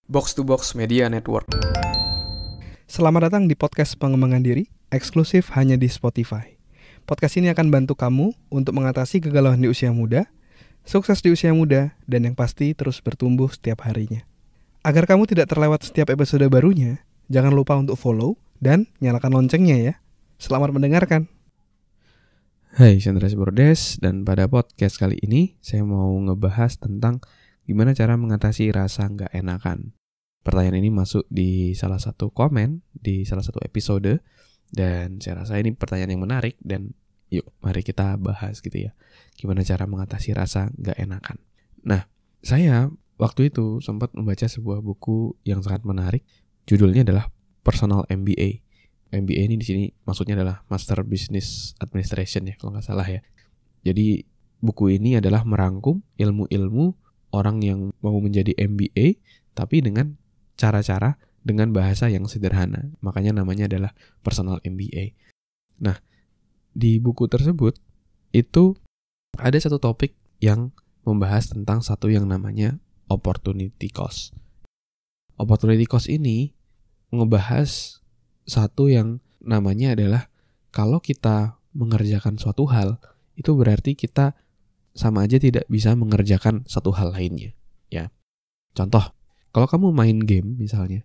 Box to Box Media Network. Selamat datang di podcast pengembangan diri, eksklusif hanya di Spotify. Podcast ini akan bantu kamu untuk mengatasi kegalauan di usia muda, sukses di usia muda, dan yang pasti terus bertumbuh setiap harinya. Agar kamu tidak terlewat setiap episode barunya, jangan lupa untuk follow dan nyalakan loncengnya ya. Selamat mendengarkan. Hai, saya Andreas Bordes, dan pada podcast kali ini saya mau ngebahas tentang gimana cara mengatasi rasa nggak enakan. Pertanyaan ini masuk di salah satu komen, di salah satu episode, dan saya rasa ini pertanyaan yang menarik, dan yuk mari kita bahas gitu ya. Gimana cara mengatasi rasa nggak enakan. Nah, saya waktu itu sempat membaca sebuah buku yang sangat menarik, judulnya adalah Personal MBA. MBA ini di sini maksudnya adalah Master Business Administration ya, kalau nggak salah ya. Jadi buku ini adalah merangkum ilmu-ilmu orang yang mau menjadi MBA, tapi dengan cara-cara dengan bahasa yang sederhana. Makanya namanya adalah Personal MBA. Nah, di buku tersebut itu ada satu topik yang membahas tentang satu yang namanya opportunity cost. Opportunity cost ini ngebahas satu yang namanya adalah kalau kita mengerjakan suatu hal, itu berarti kita sama aja tidak bisa mengerjakan satu hal lainnya, ya. Contoh, kalau kamu main game misalnya,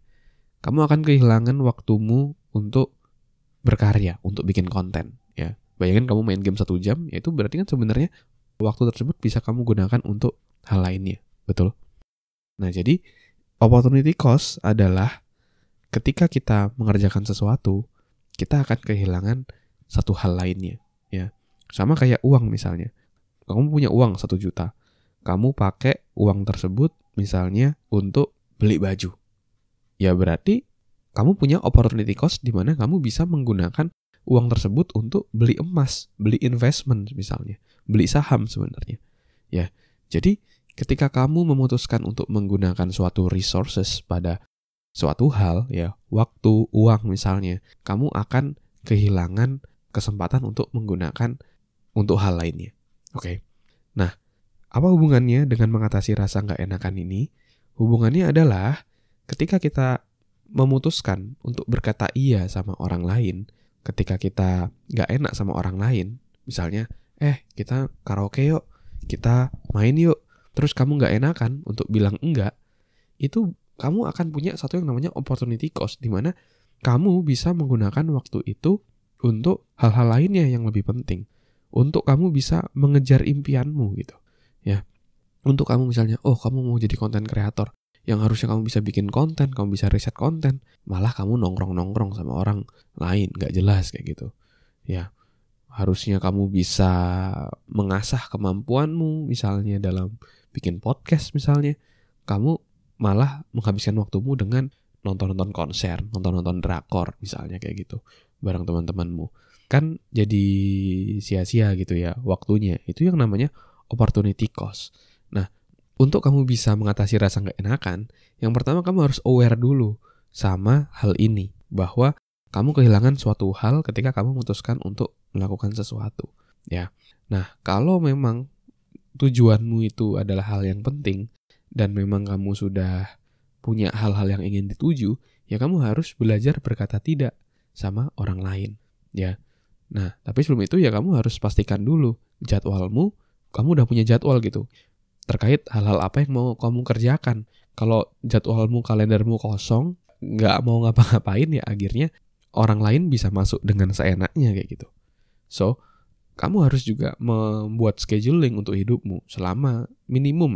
kamu akan kehilangan waktumu untuk berkarya, untuk bikin konten, ya. Bayangin kamu main game 1 jam, ya itu berarti kan sebenarnya waktu tersebut bisa kamu gunakan untuk hal lainnya, betul? Nah, jadi opportunity cost adalah ketika kita mengerjakan sesuatu, kita akan kehilangan satu hal lainnya, ya. Sama kayak uang misalnya. Kamu punya uang 1 juta. Kamu pakai uang tersebut misalnya untuk beli baju. Ya berarti kamu punya opportunity cost di mana kamu bisa menggunakan uang tersebut untuk beli emas, beli investment misalnya, beli saham sebenarnya. Ya. Jadi ketika kamu memutuskan untuk menggunakan suatu resources pada suatu hal, ya, waktu, uang misalnya, kamu akan kehilangan kesempatan untuk menggunakan untuk hal lainnya. Oke. Nah, apa hubungannya dengan mengatasi rasa nggak enakan ini? Hubungannya adalah ketika kita memutuskan untuk berkata iya sama orang lain, ketika kita nggak enak sama orang lain, misalnya, kita karaoke yuk, kita main yuk, terus kamu nggak enakan untuk bilang enggak, itu kamu akan punya satu yang namanya opportunity cost, di mana kamu bisa menggunakan waktu itu untuk hal-hal lainnya yang lebih penting. Untuk kamu bisa mengejar impianmu gitu, ya. Untuk kamu misalnya, kamu mau jadi konten kreator, yang harusnya kamu bisa bikin konten, kamu bisa riset konten, malah kamu nongkrong-nongkrong sama orang lain, gak jelas kayak gitu, ya. Harusnya kamu bisa mengasah kemampuanmu, misalnya dalam bikin podcast misalnya, kamu malah menghabiskan waktumu dengan nonton-nonton konser, nonton-nonton drakor misalnya kayak gitu, bareng teman-temanmu. Kan jadi sia-sia gitu ya waktunya. Itu yang namanya opportunity cost. Nah, untuk kamu bisa mengatasi rasa nggak enakan, yang pertama kamu harus aware dulu sama hal ini, bahwa kamu kehilangan suatu hal ketika kamu memutuskan untuk melakukan sesuatu, ya. Nah, kalau memang tujuanmu itu adalah hal yang penting dan memang kamu sudah punya hal-hal yang ingin dituju, ya kamu harus belajar berkata tidak sama orang lain, ya. Nah, tapi sebelum itu ya kamu harus pastikan dulu jadwalmu, kamu udah punya jadwal gitu, terkait hal-hal apa yang mau kamu kerjakan. Kalau jadwalmu, kalendermu kosong, nggak mau ngapa-ngapain, ya akhirnya orang lain bisa masuk dengan seenaknya kayak gitu. So, kamu harus juga membuat scheduling untuk hidupmu selama minimum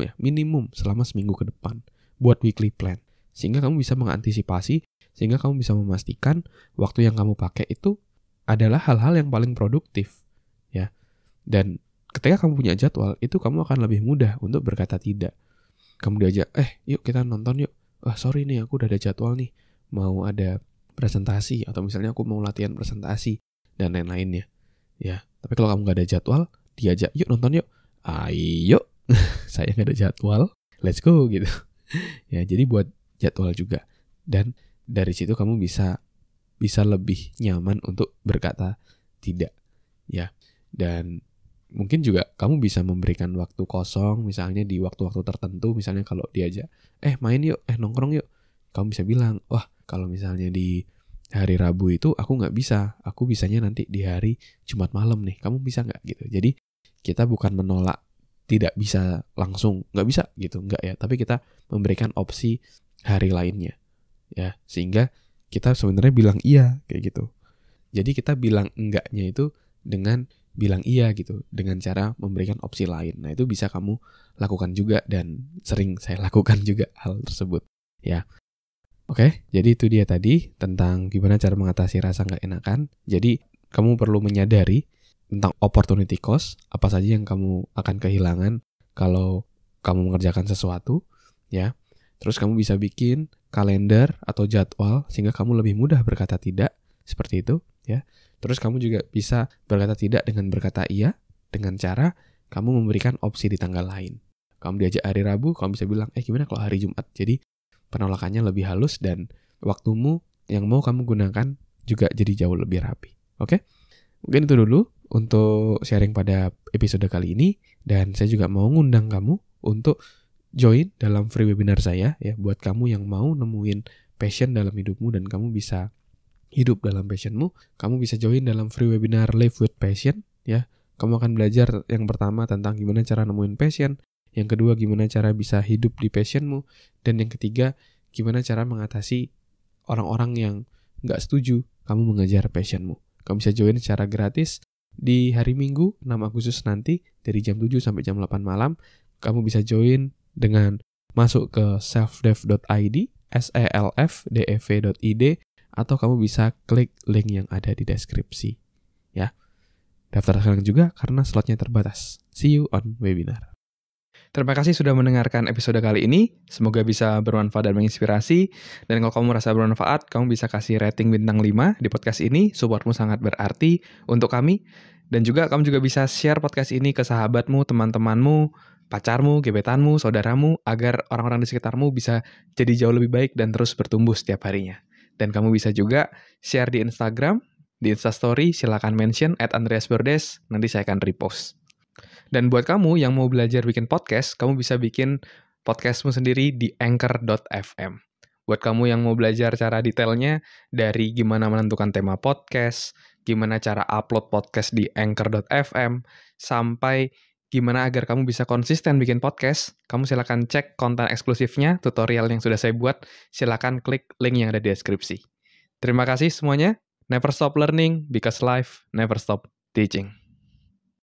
selama seminggu ke depan. Buat weekly plan, sehingga kamu bisa mengantisipasi, sehingga kamu bisa memastikan waktu yang kamu pakai itu adalah hal-hal yang paling produktif, ya. Dan ketika kamu punya jadwal, itu kamu akan lebih mudah untuk berkata tidak. Kamu diajak, yuk kita nonton yuk. Sorry nih, aku udah ada jadwal nih, mau ada presentasi, atau misalnya aku mau latihan presentasi, dan lain-lainnya, ya. Tapi kalau kamu gak ada jadwal, diajak, yuk nonton yuk. Ayo, saya gak ada jadwal, let's go gitu. Ya, jadi buat jadwal juga. Dan dari situ kamu bisa lebih nyaman untuk berkata tidak, ya. Dan mungkin juga kamu bisa memberikan waktu kosong misalnya di waktu-waktu tertentu, misalnya kalau diajak main yuk, nongkrong yuk, kamu bisa bilang, wah kalau misalnya di hari Rabu itu aku nggak bisa, aku bisanya nanti di hari Jumat malam nih, kamu bisa nggak gitu. Jadi kita bukan menolak tidak bisa langsung, nggak bisa gitu, nggak ya. Tapi kita memberikan opsi hari lainnya, ya. Sehingga kita sebenarnya bilang iya kayak gitu. Jadi kita bilang enggaknya itu dengan bilang iya gitu, dengan cara memberikan opsi lain. Nah itu bisa kamu lakukan juga dan sering saya lakukan juga hal tersebut, ya. Oke, jadi itu dia tadi tentang gimana cara mengatasi rasa nggak enakan. Jadi kamu perlu menyadari tentang opportunity cost, apa saja yang kamu akan kehilangan kalau kamu mengerjakan sesuatu, ya. Terus kamu bisa bikin kalender atau jadwal sehingga kamu lebih mudah berkata tidak, seperti itu, ya. Terus kamu juga bisa berkata tidak dengan berkata iya, dengan cara kamu memberikan opsi di tanggal lain. Kamu diajak hari Rabu, kamu bisa bilang, gimana kalau hari Jumat? Jadi penolakannya lebih halus dan waktumu yang mau kamu gunakan juga jadi jauh lebih rapi. Oke? Mungkin itu dulu untuk sharing pada episode kali ini. Dan saya juga mau ngundang kamu untuk join dalam free webinar saya, ya, buat kamu yang mau nemuin passion dalam hidupmu dan kamu bisa hidup dalam passionmu. Kamu bisa join dalam free webinar Live with Passion, ya. Kamu akan belajar yang pertama tentang gimana cara nemuin passion, yang kedua gimana cara bisa hidup di passionmu, dan yang ketiga gimana cara mengatasi orang-orang yang nggak setuju kamu mengejar passionmu. Kamu bisa join secara gratis di hari Minggu 6 Agustus nanti dari jam 7 sampai jam 8 malam. Kamu bisa join dengan masuk ke selfdev.id, selfdev.id, atau kamu bisa klik link yang ada di deskripsi, ya. Daftar sekarang juga karena slotnya terbatas. See you on webinar. Terima kasih sudah mendengarkan episode kali ini. Semoga bisa bermanfaat dan menginspirasi. Dan kalau kamu merasa bermanfaat, kamu bisa kasih rating bintang 5 di podcast ini. Supportmu sangat berarti untuk kami. Dan juga kamu juga bisa share podcast ini ke sahabatmu, teman-temanmu, pacarmu, gebetanmu, saudaramu, agar orang-orang di sekitarmu bisa jadi jauh lebih baik dan terus bertumbuh setiap harinya. Dan kamu bisa juga share di Instagram, di Instastory, silakan mention @andreasbordes, nanti saya akan repost. Dan buat kamu yang mau belajar bikin podcast, kamu bisa bikin podcastmu sendiri di anchor.fm. Buat kamu yang mau belajar cara detailnya, dari gimana menentukan tema podcast, gimana cara upload podcast di anchor.fm, sampai gimana agar kamu bisa konsisten bikin podcast, kamu silakan cek konten eksklusifnya, tutorial yang sudah saya buat, silakan klik link yang ada di deskripsi. Terima kasih semuanya. Never stop learning, because life never stop teaching.